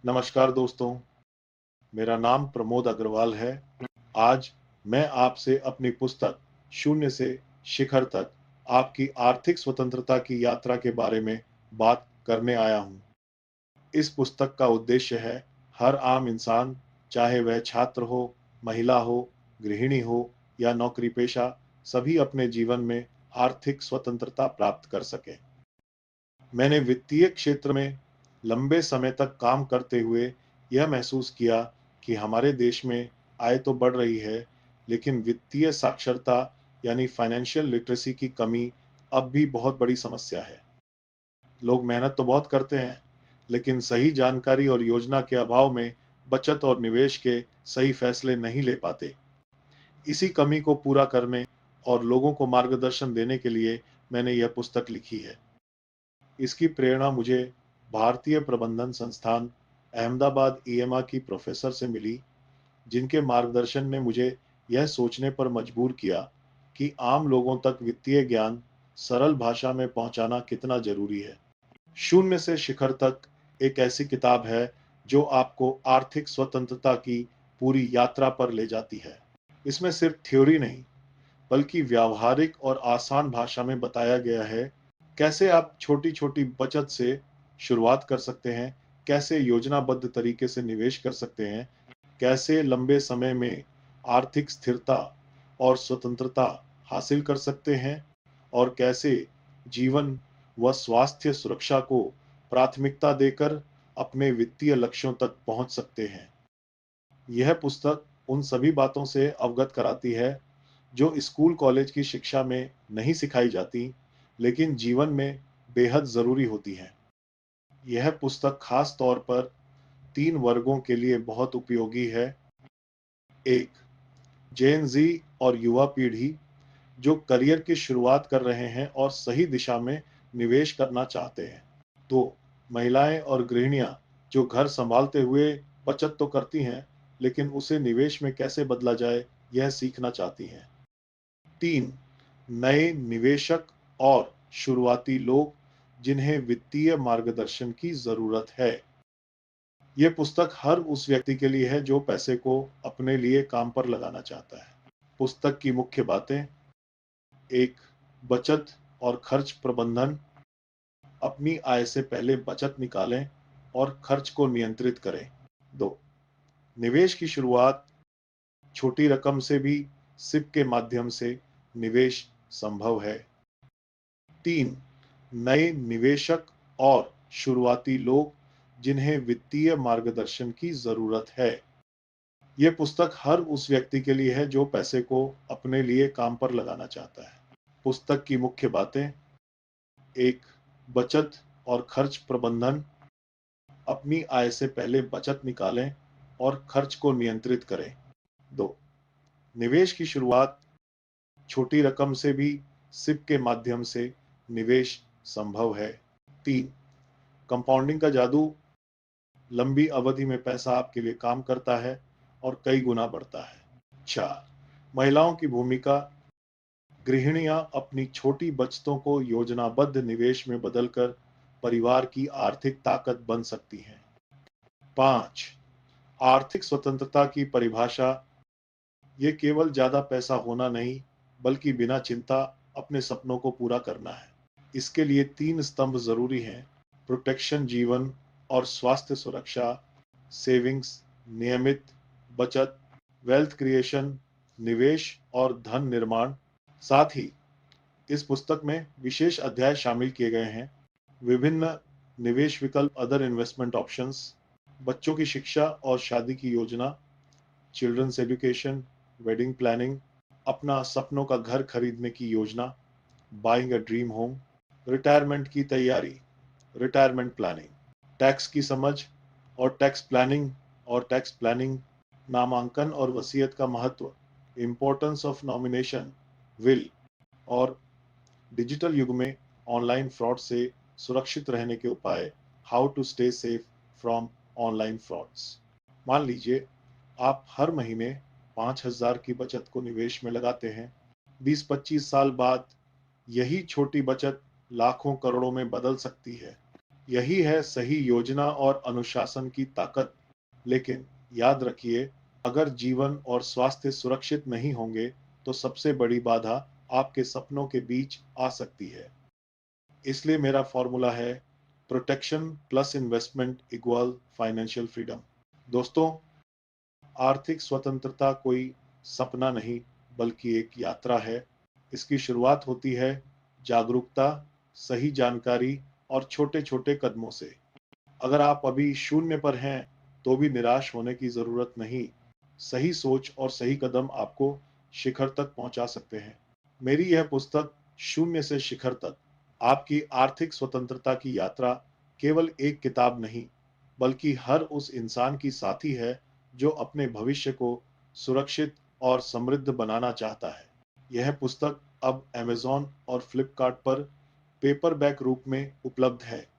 नमस्कार दोस्तों, मेरा नाम प्रमोद अग्रवाल है। आज मैं आपसे अपनी पुस्तक शून्य से शिखर तक आपकी आर्थिक स्वतंत्रता की यात्रा के बारे में बात करने आया हूँ। इस पुस्तक का उद्देश्य है हर आम इंसान, चाहे वह छात्र हो, महिला हो, गृहिणी हो या नौकरी पेशा, सभी अपने जीवन में आर्थिक स्वतंत्रता प्राप्त कर सकें। मैंने वित्तीय क्षेत्र में लंबे समय तक काम करते हुए यह महसूस किया कि हमारे देश में आय तो बढ़ रही है, लेकिन वित्तीय साक्षरता यानी फाइनेंशियल लिटरेसी की कमी अब भी बहुत बड़ी समस्या है। लोग मेहनत तो बहुत करते हैं, लेकिन सही जानकारी और योजना के अभाव में बचत और निवेश के सही फैसले नहीं ले पाते। इसी कमी को पूरा करने और लोगों को मार्गदर्शन देने के लिए मैंने यह पुस्तक लिखी है। इसकी प्रेरणा मुझे भारतीय प्रबंधन संस्थान अहमदाबाद ईएमआ की प्रोफेसर से मिली, जिनके मार्गदर्शन ने मुझे यह सोचने पर मजबूर किया कि आम लोगों तक वित्तीय ज्ञान सरल भाषा में पहुंचाना कितना जरूरी है। शून्य से शिखर तक एक ऐसी किताब है जो आपको आर्थिक स्वतंत्रता की पूरी यात्रा पर ले जाती है। इसमें सिर्फ थ्योरी नहीं, बल्कि व्यावहारिक और आसान भाषा में बताया गया है कैसे आप छोटी-छोटी बचत से शुरुआत कर सकते हैं, कैसे योजनाबद्ध तरीके से निवेश कर सकते हैं, कैसे लंबे समय में आर्थिक स्थिरता और स्वतंत्रता हासिल कर सकते हैं और कैसे जीवन व स्वास्थ्य सुरक्षा को प्राथमिकता देकर अपने वित्तीय लक्ष्यों तक पहुंच सकते हैं। यह पुस्तक उन सभी बातों से अवगत कराती है जो स्कूल कॉलेज की शिक्षा में नहीं सिखाई जाती, लेकिन जीवन में बेहद ज़रूरी होती हैं। यह पुस्तक खास तौर पर 3 वर्गों के लिए बहुत उपयोगी है। 1. जेन ज़ी और युवा पीढ़ी जो करियर की शुरुआत कर रहे हैं और सही दिशा में निवेश करना चाहते हैं। 2. महिलाएं और गृहिणियां जो घर संभालते हुए बचत तो करती हैं, लेकिन उसे निवेश में कैसे बदला जाए, यह सीखना चाहती हैं। 3. नए निवेशक और शुरुआती लोग जिन्हें वित्तीय मार्गदर्शन की जरूरत है। यह पुस्तक हर उस व्यक्ति के लिए है जो पैसे को अपने लिए काम पर लगाना चाहता है। पुस्तक की मुख्य बातें: 1. बचत और खर्च प्रबंधन। अपनी आय से पहले बचत निकालें और खर्च को नियंत्रित करें। 2. निवेश की शुरुआत: छोटी रकम से भी सिप के माध्यम से निवेश संभव है। 3. नए निवेशक और शुरुआती लोग जिन्हें वित्तीय मार्गदर्शन की जरूरत है। यह पुस्तक हर उस व्यक्ति के लिए है जो पैसे को अपने लिए काम पर लगाना चाहता है। पुस्तक की मुख्य बातें: 1. बचत और खर्च प्रबंधन। अपनी आय से पहले बचत निकालें और खर्च को नियंत्रित करें। 2. निवेश की शुरुआत: छोटी रकम से भी सिप के माध्यम से निवेश संभव है। 3. कंपाउंडिंग का जादू: लंबी अवधि में पैसा आपके लिए काम करता है और कई गुना बढ़ता है। 4. महिलाओं की भूमिका: गृहिणियां अपनी छोटी बचतों को योजनाबद्ध निवेश में बदलकर परिवार की आर्थिक ताकत बन सकती हैं। 5. आर्थिक स्वतंत्रता की परिभाषा: ये केवल ज्यादा पैसा होना नहीं, बल्कि बिना चिंता अपने सपनों को पूरा करना है। इसके लिए 3 स्तंभ जरूरी हैं: प्रोटेक्शन जीवन और स्वास्थ्य सुरक्षा, सेविंग्स नियमित बचत, वेल्थ क्रिएशन निवेश और धन निर्माण। साथ ही इस पुस्तक में विशेष अध्याय शामिल किए गए हैं: विभिन्न निवेश विकल्प, अदर इन्वेस्टमेंट ऑप्शंस, बच्चों की शिक्षा और शादी की योजना, चिल्ड्रंस एजुकेशन, वेडिंग प्लानिंग, अपना सपनों का घर खरीदने की योजना, buying a dream home, retirement की तैयारी, रिटायरमेंट प्लानिंग, टैक्स की समझ और टैक्स प्लानिंग, नामांकन और वसीयत का महत्व, इम्पोर्टेंस ऑफ नॉमिनेशन, विल, और डिजिटल युग में ऑनलाइन फ्रॉड से सुरक्षित रहने के उपाय, how to stay safe from online frauds. मान लीजिए आप हर महीने 5,000 की बचत को निवेश में लगाते हैं। 20-25 साल बाद यही छोटी बचत लाखों करोड़ों में बदल सकती है। यही है सही योजना और अनुशासन की ताकत। लेकिन याद रखिए, अगर जीवन और स्वास्थ्य सुरक्षित नहीं होंगे, तो सबसे बड़ी बाधा आपके सपनों के बीच आ सकती है। इसलिए मेरा फॉर्मूला है protection plus investment equal financial freedom. दोस्तों, आर्थिक स्वतंत्रता कोई सपना नहीं, बल्कि एक यात्रा है। इसकी शुरुआत होती है जागरूकता, सही जानकारी और छोटे-छोटे कदमों से। अगर आप अभी शून्य पर हैं, तो भी निराश होने की जरूरत नहीं। सही सोच और सही कदम आपको शिखर तक पहुंचा सकते हैं। मेरी यह पुस्तक शून्य से शिखर तक आपकी आर्थिक स्वतंत्रता की यात्रा केवल एक किताब नहीं, बल्कि हर उस इंसान की साथी है जो अपने भविष्य को सुरक्षित और समृद्ध बनाना चाहता है। यह पुस्तक अब अमेज़न और फ्लिपकार्ट पर पेपरबैक रूप में उपलब्ध है।